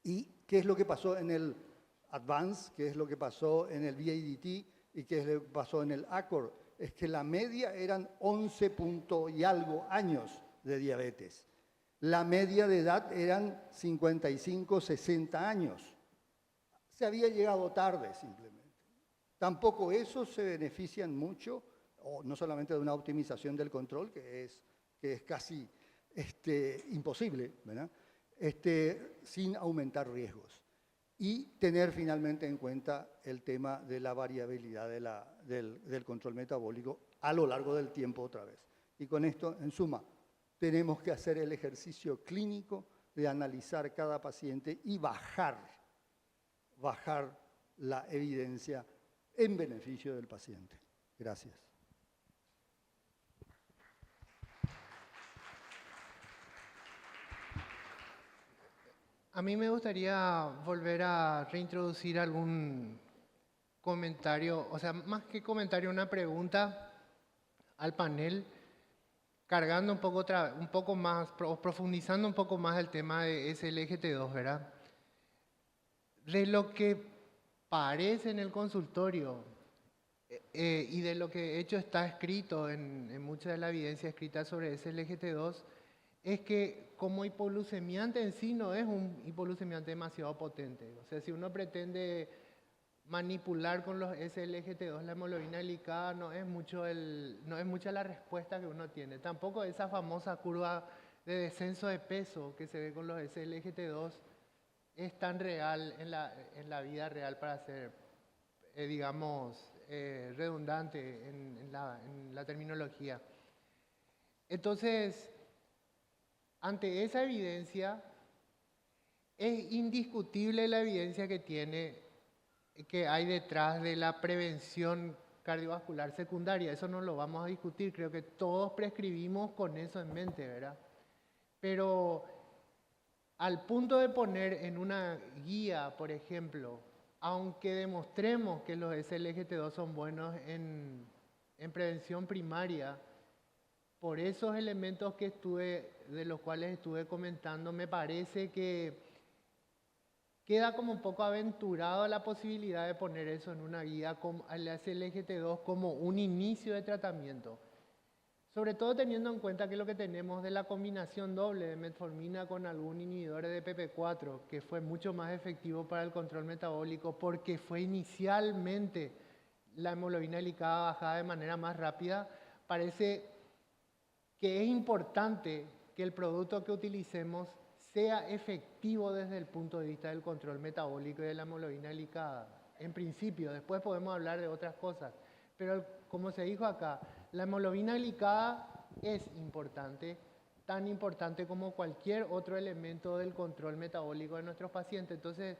¿Y qué es lo que pasó en el Advance? ¿Qué es lo que pasó en el VADT? ¿Y qué es lo que pasó en el ACORD? Es que la media eran 11 y algo años de diabetes. La media de edad eran 55, 60 años. Se había llegado tarde simplemente. Tampoco esos se benefician mucho, o no solamente de una optimización del control, que es casi imposible, ¿verdad? Sin aumentar riesgos. Y tener finalmente en cuenta el tema de la variabilidad del control metabólico a lo largo del tiempo otra vez. Y con esto, en suma, tenemos que hacer el ejercicio clínico de analizar cada paciente y bajar la evidencia en beneficio del paciente. Gracias. A mí me gustaría volver a reintroducir algún comentario, o sea, más que comentario, una pregunta al panel, cargando un poco más, profundizando un poco más el tema de SLGT2, ¿verdad? De lo que parece en el consultorio y de lo que de hecho está escrito en mucha de la evidencia escrita sobre SLGT2, es que como hipoglucemiante en sí no es un hipoglucemiante demasiado potente. O sea, si uno pretende manipular con los SLGT2 la hemoglobina glicada, no es mucha la respuesta que uno tiene. Tampoco esa famosa curva de descenso de peso que se ve con los SLGT2 es tan real en la vida real para ser, digamos, redundante en la terminología. Entonces, ante esa evidencia, es indiscutible la evidencia que hay detrás de la prevención cardiovascular secundaria. Eso no lo vamos a discutir, creo que todos prescribimos con eso en mente, ¿verdad? Pero al punto de poner en una guía, por ejemplo, aunque demostremos que los SLGT2 son buenos en prevención primaria, por esos elementos de los cuales estuve comentando, me parece que queda como un poco aventurado la posibilidad de poner eso en una guía al SLGT2 como un inicio de tratamiento. Sobre todo teniendo en cuenta que lo que tenemos de la combinación doble de metformina con algún inhibidor de PP4, que fue mucho más efectivo para el control metabólico porque fue inicialmente la hemoglobina glicada bajada de manera más rápida, parece que es importante que el producto que utilicemos sea efectivo desde el punto de vista del control metabólico y de la hemoglobina glicada. En principio, después podemos hablar de otras cosas, pero como se dijo acá, la hemoglobina glicada es importante, tan importante como cualquier otro elemento del control metabólico de nuestros pacientes. Entonces,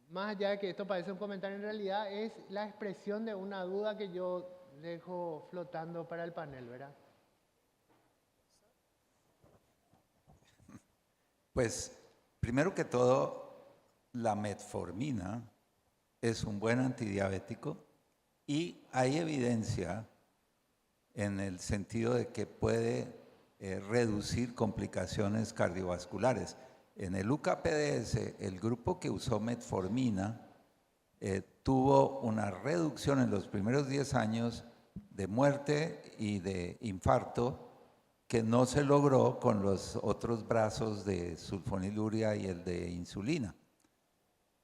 más allá de que esto parece un comentario, en realidad es la expresión de una duda que yo dejo flotando para el panel, ¿verdad? Pues, primero que todo, la metformina es un buen antidiabético y hay evidencia en el sentido de que puede reducir complicaciones cardiovasculares. En el UCAPDS, el grupo que usó metformina tuvo una reducción en los primeros 10 años de muerte y de infarto que no se logró con los otros brazos de sulfonilurea y el de insulina.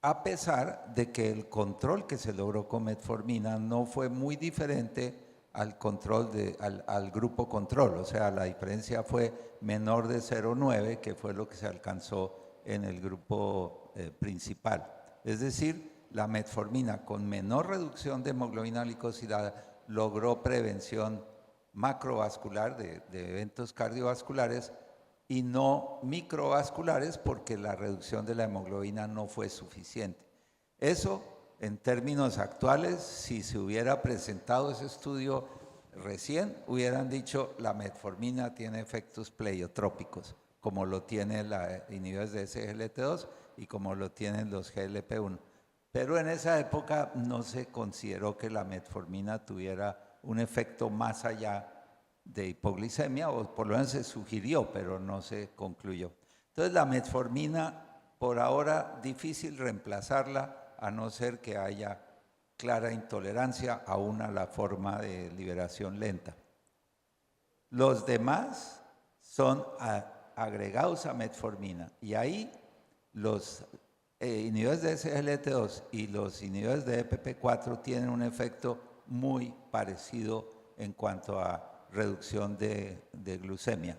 A pesar de que el control que se logró con metformina no fue muy diferente al grupo control, o sea, la diferencia fue menor de 0,9, que fue lo que se alcanzó en el grupo principal. Es decir, la metformina con menor reducción de hemoglobina glicosilada logró prevención macrovascular de eventos cardiovasculares y no microvasculares porque la reducción de la hemoglobina no fue suficiente. Eso, en términos actuales, si se hubiera presentado ese estudio recién, hubieran dicho la metformina tiene efectos pleiotrópicos, como lo tiene la inhibidores de SGLT2 y como lo tienen los GLP-1. Pero en esa época no se consideró que la metformina tuviera un efecto más allá de hipoglicemia, o por lo menos se sugirió, pero no se concluyó. Entonces la metformina, por ahora, difícil reemplazarla, a no ser que haya clara intolerancia aún a la forma de liberación lenta. Los demás son agregados a metformina, y ahí los inhibidores de SGLT2 y los inhibidores de EPP4 tienen un efecto muy parecido en cuanto a reducción de glucemia.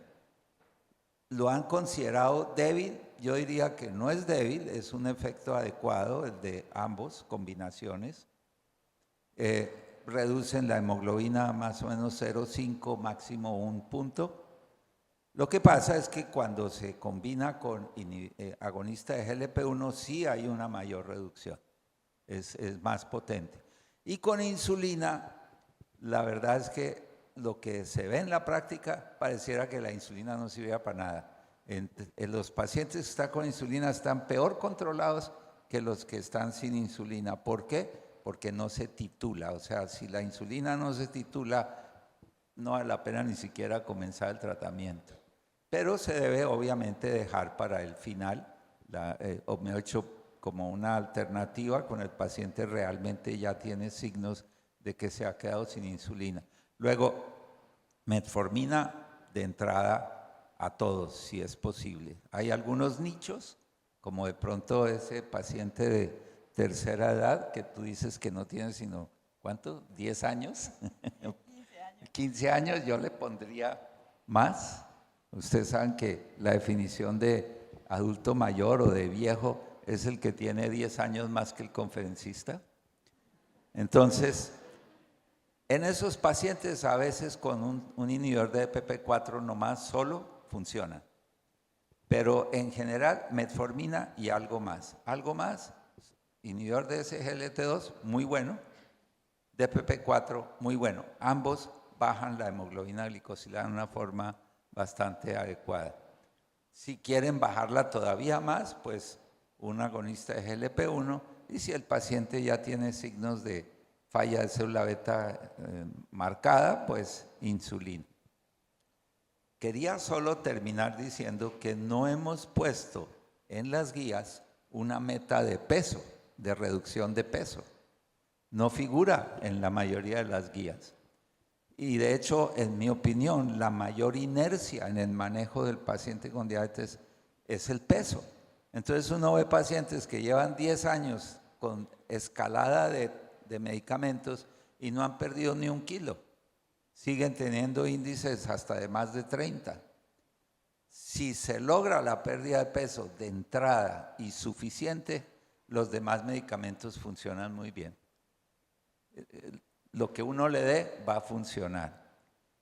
¿Lo han considerado débil? Yo diría que no es débil, es un efecto adecuado, el de ambos combinaciones. Reducen la hemoglobina más o menos 0,5, máximo 1 punto. Lo que pasa es que cuando se combina con agonista de GLP-1 sí hay una mayor reducción, es más potente. Y con insulina, la verdad es que lo que se ve en la práctica pareciera que la insulina no sirve para nada. Los pacientes que están con insulina están peor controlados que los que están sin insulina. ¿Por qué? Porque no se titula. O sea, si la insulina no se titula, no vale la pena ni siquiera comenzar el tratamiento. Pero se debe obviamente dejar para el final, o me he hecho como una alternativa cuando el paciente realmente ya tiene signos de que se ha quedado sin insulina. Luego, metformina de entrada a todos, si es posible. Hay algunos nichos, como de pronto ese paciente de tercera edad, que tú dices que no tiene sino, ¿cuánto? ¿10 años? 15 años. 15 años, yo le pondría más. Ustedes saben que la definición de adulto mayor o de viejo es el que tiene 10 años más que el conferencista. Entonces, en esos pacientes a veces con un inhibidor de EPP4 nomás solo funciona. Pero en general metformina y algo más. Algo más, inhibidor de SGLT2, muy bueno, de EPP4, muy bueno. Ambos bajan la hemoglobina glicosilada de una forma bastante adecuada. Si quieren bajarla todavía más, pues un agonista de GLP-1, y si el paciente ya tiene signos de falla de célula beta marcada, pues insulina. Quería solo terminar diciendo que no hemos puesto en las guías una meta de peso, de reducción de peso. No figura en la mayoría de las guías. Y de hecho, en mi opinión, la mayor inercia en el manejo del paciente con diabetes es el peso. Entonces uno ve pacientes que llevan 10 años con escalada de de medicamentos y no han perdido ni 1 kilo. Siguen teniendo índices hasta de más de 30. Si se logra la pérdida de peso de entrada y suficiente, los demás medicamentos funcionan muy bien. Lo que uno le dé va a funcionar.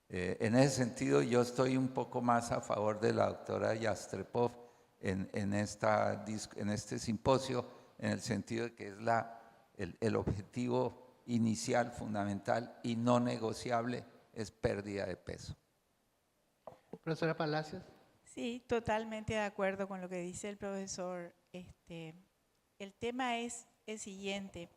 En ese sentido, yo estoy un poco más a favor de la doctora Yastrepov en este simposio, en el sentido de que es el objetivo inicial, fundamental y no negociable, es pérdida de peso. Profesora Palacios. Sí, totalmente de acuerdo con lo que dice el profesor. El tema es el siguiente.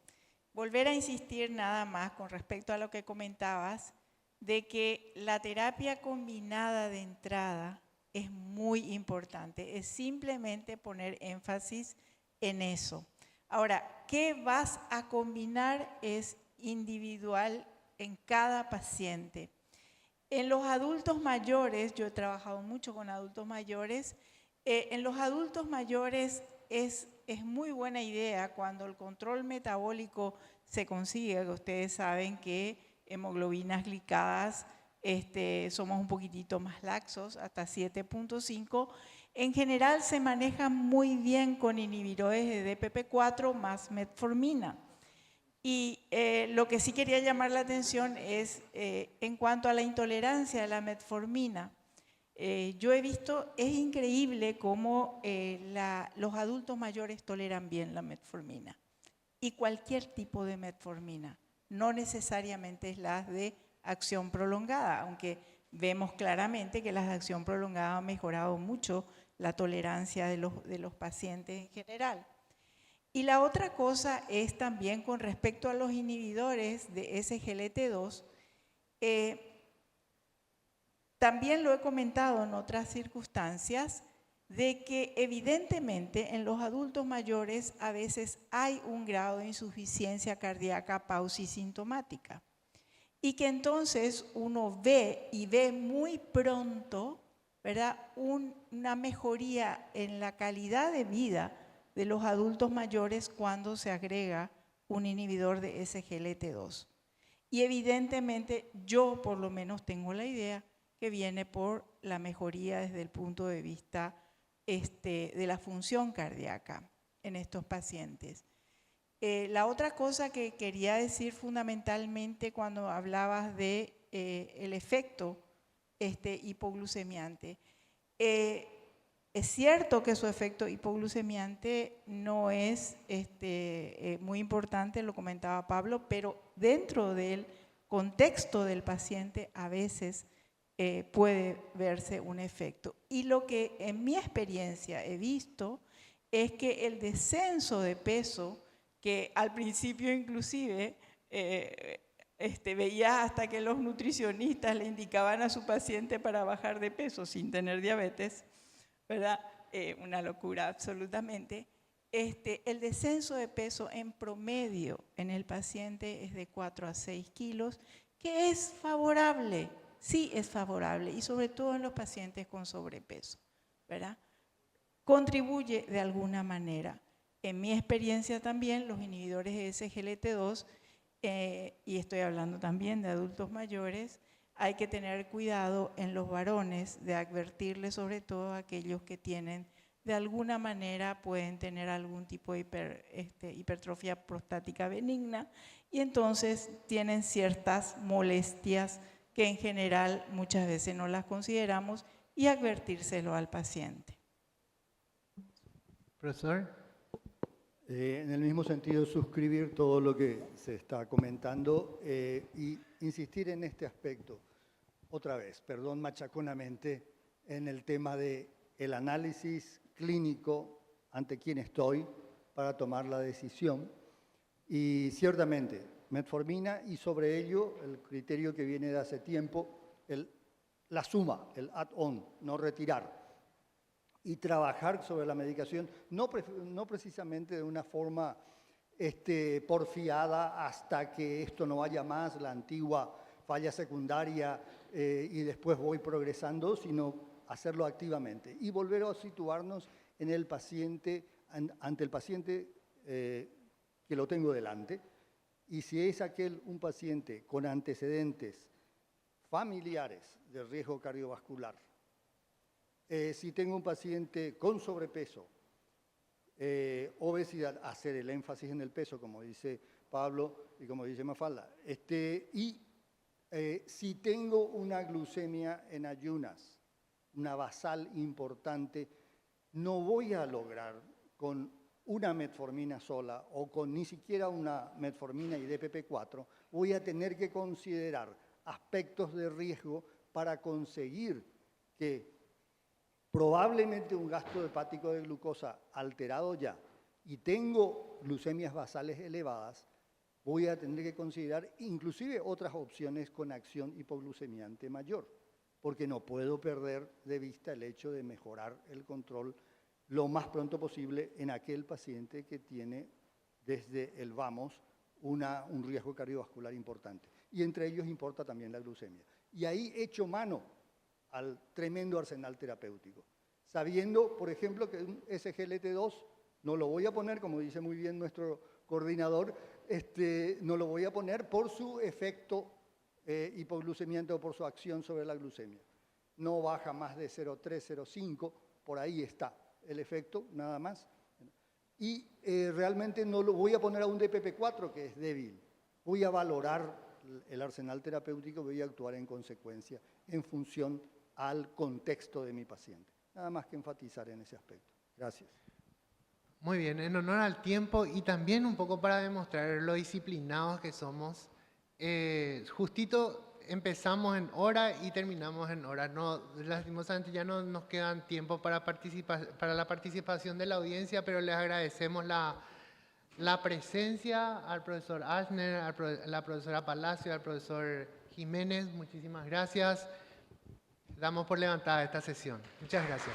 Volver a insistir nada más con respecto a lo que comentabas, de que la terapia combinada de entrada es muy importante. Es simplemente poner énfasis en eso. Ahora, ¿qué vas a combinar? Es individual en cada paciente. En los adultos mayores, yo he trabajado mucho con adultos mayores, en los adultos mayores es muy buena idea cuando el control metabólico se consigue, que ustedes saben que hemoglobinas glicadas somos un poquitito más laxos, hasta 7.5. En general se maneja muy bien con inhibidores de DPP4 más metformina. Y lo que sí quería llamar la atención es en cuanto a la intolerancia a la metformina. Yo he visto, es increíble cómo los adultos mayores toleran bien la metformina y cualquier tipo de metformina, no necesariamente es las de acción prolongada, aunque vemos claramente que las de acción prolongada han mejorado mucho la tolerancia de los pacientes en general. Y la otra cosa es también con respecto a los inhibidores de SGLT2, también lo he comentado en otras circunstancias, de que evidentemente en los adultos mayores a veces hay un grado de insuficiencia cardíaca pausisintomática y que entonces uno ve muy pronto, ¿verdad?, una mejoría en la calidad de vida de los adultos mayores cuando se agrega un inhibidor de SGLT2. Y evidentemente yo por lo menos tengo la idea que viene por la mejoría desde el punto de vista de la función cardíaca en estos pacientes. La otra cosa que quería decir fundamentalmente cuando hablabas de el efecto hipoglucemiante, es cierto que su efecto hipoglucemiante no es muy importante, lo comentaba Pablo, pero dentro del contexto del paciente a veces puede verse un efecto. Y lo que en mi experiencia he visto es que el descenso de peso, que al principio inclusive veía hasta que los nutricionistas le indicaban a su paciente para bajar de peso sin tener diabetes, ¿verdad? Una locura absolutamente. El descenso de peso en promedio en el paciente es de 4 a 6 kilos, que es favorable. Sí es favorable y sobre todo en los pacientes con sobrepeso, ¿verdad? Contribuye de alguna manera. En mi experiencia también los inhibidores de SGLT2, y estoy hablando también de adultos mayores, hay que tener cuidado en los varones de advertirles sobre todo a aquellos que tienen, de alguna manera pueden tener algún tipo de hipertrofia prostática benigna y entonces tienen ciertas molestias que en general muchas veces no las consideramos y advertírselo al paciente. Profesor. En el mismo sentido, suscribir todo lo que se está comentando y insistir en este aspecto, otra vez, perdón machaconamente, en el tema del análisis clínico ante quién estoy para tomar la decisión. Y ciertamente, metformina y sobre ello el criterio que viene de hace tiempo, la suma, el add-on, no retirar. Y trabajar sobre la medicación, no precisamente de una forma porfiada hasta que esto no vaya más, la antigua falla secundaria y después voy progresando, sino hacerlo activamente y volver a situarnos en el paciente, ante el paciente que lo tengo delante Y si es un paciente con antecedentes familiares de riesgo cardiovascular, si tengo un paciente con sobrepeso, obesidad, hacer el énfasis en el peso, como dice Pablo y como dice Mafalda. Si tengo una glucemia en ayunas, una basal importante, no voy a lograr con una metformina sola o con ni siquiera una metformina y DPP-4, voy a tener que considerar aspectos de riesgo para conseguir que probablemente un gasto hepático de glucosa alterado ya y tengo glucemias basales elevadas, voy a tener que considerar inclusive otras opciones con acción hipoglucemiante mayor, porque no puedo perder de vista el hecho de mejorar el control lo más pronto posible en aquel paciente que tiene desde el vamos un riesgo cardiovascular importante. Y entre ellos importa también la glucemia. Y ahí echo mano al tremendo arsenal terapéutico, sabiendo, por ejemplo, que un SGLT2 no lo voy a poner, como dice muy bien nuestro coordinador, no lo voy a poner por su efecto hipoglucemiante o por su acción sobre la glucemia. No baja más de 0,3, 0,5, por ahí está el efecto, nada más. Y realmente no lo voy a poner a un DPP-4 que es débil. Voy a valorar el arsenal terapéutico, voy a actuar en consecuencia en función al contexto de mi paciente. Nada más que enfatizar en ese aspecto. Gracias. Muy bien, en honor al tiempo y también un poco para demostrar lo disciplinados que somos, justito empezamos en hora y terminamos en hora. No, lastimosamente ya no nos quedan tiempo para la participación de la audiencia, pero les agradecemos la presencia al profesor Ashner, a la profesora Palacio, al profesor Jiménez. Muchísimas gracias. Damos por levantada esta sesión. Muchas gracias.